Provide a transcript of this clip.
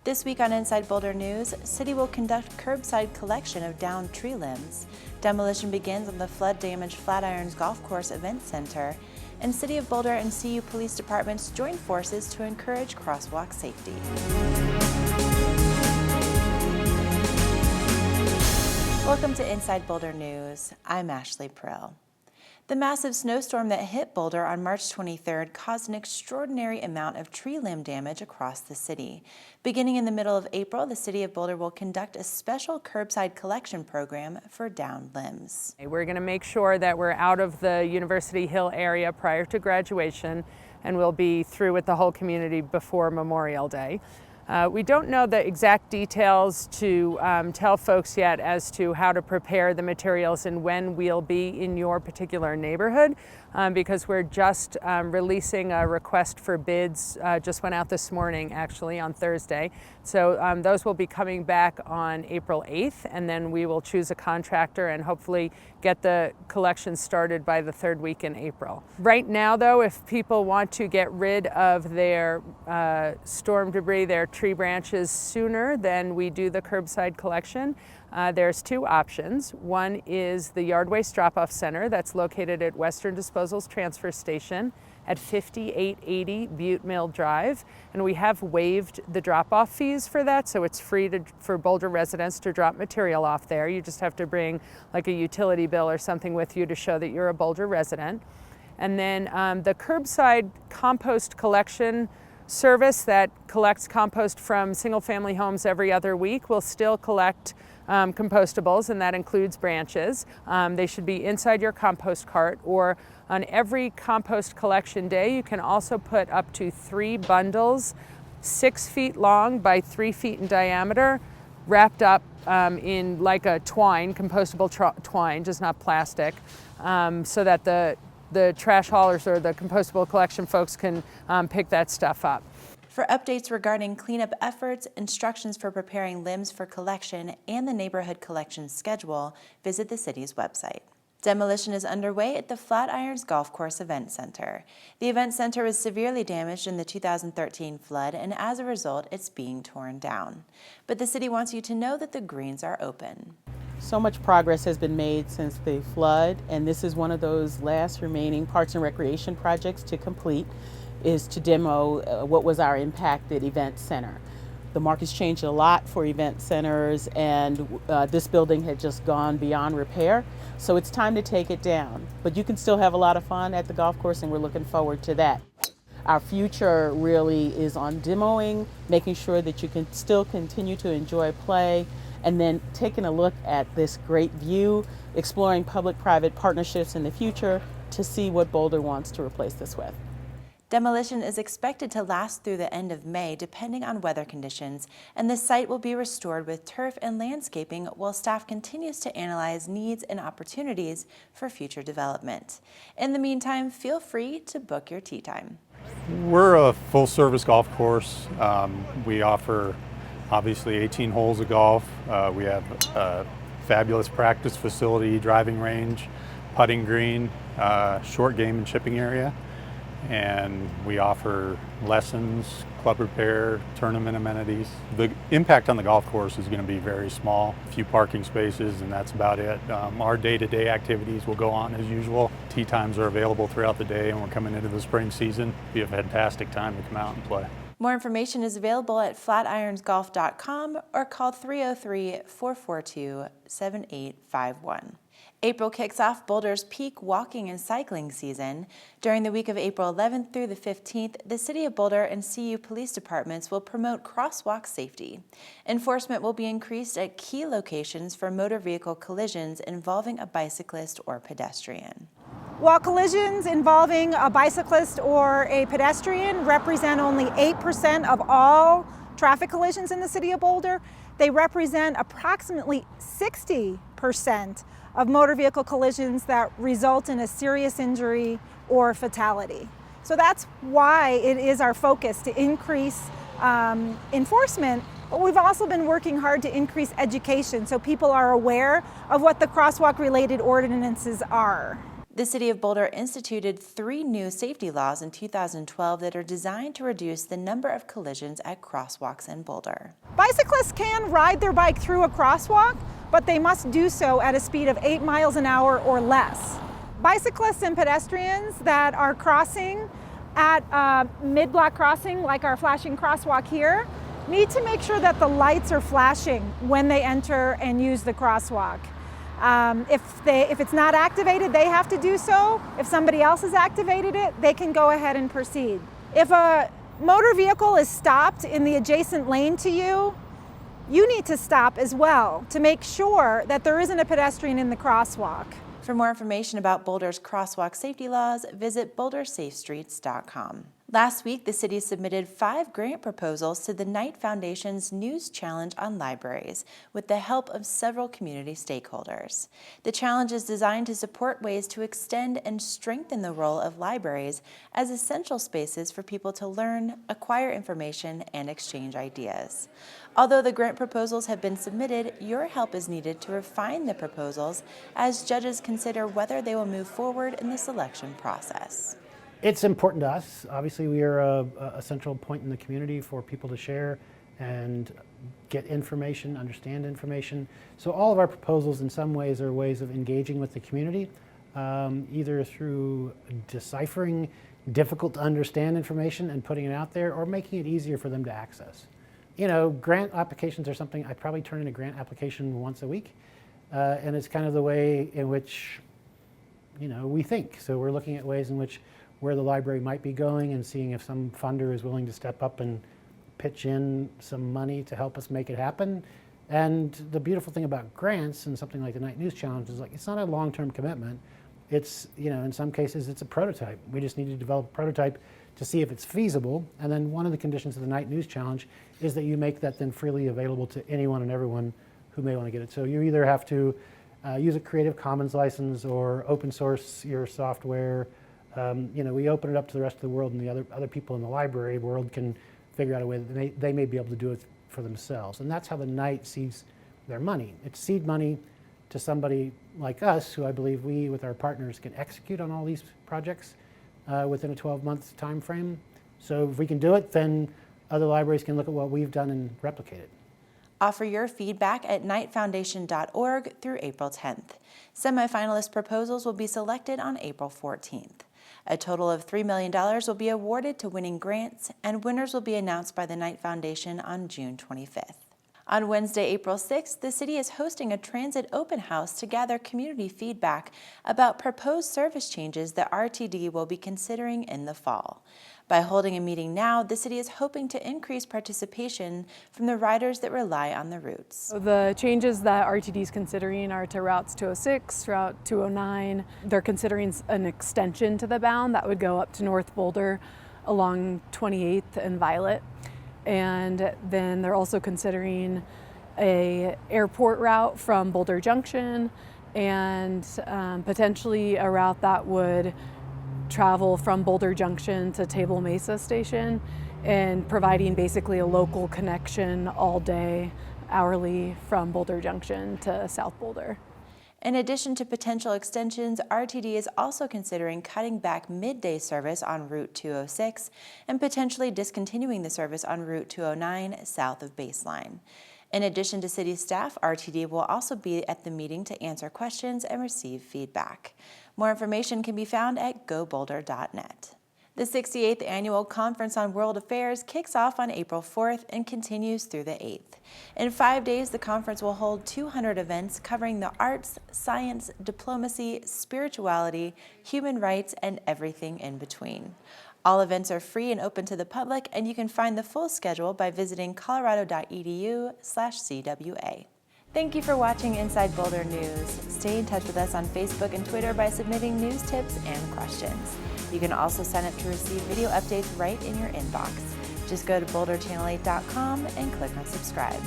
This week on Inside Boulder News, City will conduct curbside collection of downed tree limbs. Demolition begins on the flood-damaged Flatirons Golf Course event center. And City of Boulder and CU Police Departments join forces to encourage crosswalk safety. Welcome to Inside Boulder News. I'm Ashley Prill. The massive snowstorm that hit Boulder on March 23rd caused an extraordinary amount of tree limb damage across the city. Beginning in the middle of April, the City of Boulder will conduct a special curbside collection program for downed limbs. We're going to make sure that we're out of the University Hill area prior to graduation, and we'll be through with the whole community before Memorial Day. We don't know the exact details to tell folks yet as to how to prepare the materials and when we'll be in your particular neighborhood because we're just releasing a request for bids, just went out this morning actually on Thursday. So those will be coming back on April 8th, and then we will choose a contractor and hopefully get the collection started by the third week in April. Right now though, if people want to get rid of their storm debris, their tree branches sooner than we do the curbside collection, there's two options. One is the Yard Waste Drop-Off Center that's located at Western Disposal's transfer station at 5880 Butte Mill Drive, and we have waived the drop-off fees for that, so it's free for Boulder residents to drop material off there. You just have to bring like a utility bill or something with you to show that you're a Boulder resident. And then the curbside compost collection service that collects compost from single-family homes every other week will still collect compostables, and that includes branches. They should be inside your compost cart, or on every compost collection day, you can also put up to 3 bundles, 6 feet long by 3 feet in diameter, wrapped up in like a twine, compostable twine, just not plastic, so that the trash haulers or the compostable collection folks can pick that stuff up. For updates regarding cleanup efforts, instructions for preparing limbs for collection, and the neighborhood collection schedule, visit the city's website. Demolition is underway at the Flatirons Golf Course Event Center. The event center was severely damaged in the 2013 flood, and as a result, it's being torn down. But the city wants you to know that the greens are open. So much progress has been made since the flood, and this is one of those last remaining parks and recreation projects to complete, is to demo what was our impacted event center. The market's changed a lot for event centers, and this building had just gone beyond repair, so it's time to take it down. But you can still have a lot of fun at the golf course, and we're looking forward to that. Our future really is on demoing, making sure that you can still continue to enjoy play, and then taking a look at this great view, exploring public-private partnerships in the future to see what Boulder wants to replace this with. Demolition is expected to last through the end of May, depending on weather conditions, and the site will be restored with turf and landscaping while staff continues to analyze needs and opportunities for future development. In the meantime, feel free to book your tee time. We're a full-service golf course. We offer obviously 18 holes of golf. We have a fabulous practice facility, driving range, putting green, short game and chipping area. And we offer lessons, club repair, tournament amenities. The impact on the golf course is going to be very small, a few parking spaces, and that's about it. Our day-to-day activities will go on as usual. Tee times are available throughout the day, and we're coming into the spring season. It'll be a fantastic time to come out and play. More information is available at flatironsgolf.com or call 303-442-7851. April kicks off Boulder's peak walking and cycling season. During the week of April 11th through the 15th, the City of Boulder and CU Police Departments will promote crosswalk safety. Enforcement will be increased at key locations for motor vehicle collisions involving a bicyclist or pedestrian. While collisions involving a bicyclist or a pedestrian represent only 8% of all traffic collisions in the City of Boulder, they represent approximately 60% of motor vehicle collisions that result in a serious injury or fatality. So that's why it is our focus to increase enforcement, but we've also been working hard to increase education so people are aware of what the crosswalk-related ordinances are. The City of Boulder instituted 3 new safety laws in 2012 that are designed to reduce the number of collisions at crosswalks in Boulder. Bicyclists can ride their bike through a crosswalk, but they must do so at a speed of 8 miles an hour or less. Bicyclists and pedestrians that are crossing at mid-block crossing, like our flashing crosswalk here, need to make sure that the lights are flashing when they enter and use the crosswalk. If it's not activated, they have to do so. If somebody else has activated it, they can go ahead and proceed. If a motor vehicle is stopped in the adjacent lane to you, you need to stop as well to make sure that there isn't a pedestrian in the crosswalk. For more information about Boulder's crosswalk safety laws, visit bouldersafestreets.com. Last week, the city submitted 5 grant proposals to the Knight Foundation's News Challenge on libraries with the help of several community stakeholders. The challenge is designed to support ways to extend and strengthen the role of libraries as essential spaces for people to learn, acquire information, and exchange ideas. Although the grant proposals have been submitted, your help is needed to refine the proposals as judges consider whether they will move forward in the selection process. It's important to us. Obviously, we are a central point in the community for people to share and get information, understand information. So all of our proposals in some ways are ways of engaging with the community, either through deciphering difficult to understand information and putting it out there, or making it easier for them to access. You know, grant applications are something I probably turn in a grant application once a week, and it's kind of the way in which, you know, we think. So we're looking at ways in which where the library might be going and seeing if some funder is willing to step up and pitch in some money to help us make it happen. And the beautiful thing about grants and something like the Knight News Challenge is, like, it's not a long-term commitment. It's, you know, in some cases it's a prototype. We just need to develop a prototype to see if it's feasible. And then one of the conditions of the Knight News Challenge is that you make that then freely available to anyone and everyone who may want to get it. So you either have to use a Creative Commons license or open source your software. You know, we open it up to the rest of the world, and the other people in the library world can figure out a way that they may be able to do it for themselves. And that's how the Knight sees their money. It's seed money to somebody like us, who I believe we, with our partners, can execute on all these projects within a 12-month time frame. So if we can do it, then other libraries can look at what we've done and replicate it. Offer your feedback at knightfoundation.org through April 10th. Semifinalist proposals will be selected on April 14th. A total of $3 million will be awarded to winning grants, and winners will be announced by the Knight Foundation on June 25th. On Wednesday, April 6th, the city is hosting a transit open house to gather community feedback about proposed service changes that RTD will be considering in the fall. By holding a meeting now, the city is hoping to increase participation from the riders that rely on the routes. The changes that RTD is considering are to routes 206, Route 209. They're considering an extension to the bound that would go up to North Boulder along 28th and Violet. And then they're also considering an airport route from Boulder Junction, and potentially a route that would travel from Boulder Junction to Table Mesa Station, and providing basically a local connection all day, hourly, from Boulder Junction to South Boulder. In addition to potential extensions, RTD is also considering cutting back midday service on Route 206 and potentially discontinuing the service on Route 209 south of Baseline. In addition to city staff, RTD will also be at the meeting to answer questions and receive feedback. More information can be found at goboulder.net. The 68th Annual Conference on World Affairs kicks off on April 4th and continues through the 8th. In 5 days, the conference will hold 200 events covering the arts, science, diplomacy, spirituality, human rights, and everything in between. All events are free and open to the public, and you can find the full schedule by visiting colorado.edu/CWA. Thank you for watching Inside Boulder News. Stay in touch with us on Facebook and Twitter by submitting news tips and questions. You can also sign up to receive video updates right in your inbox. Just go to boulderchannel8.com and click on subscribe.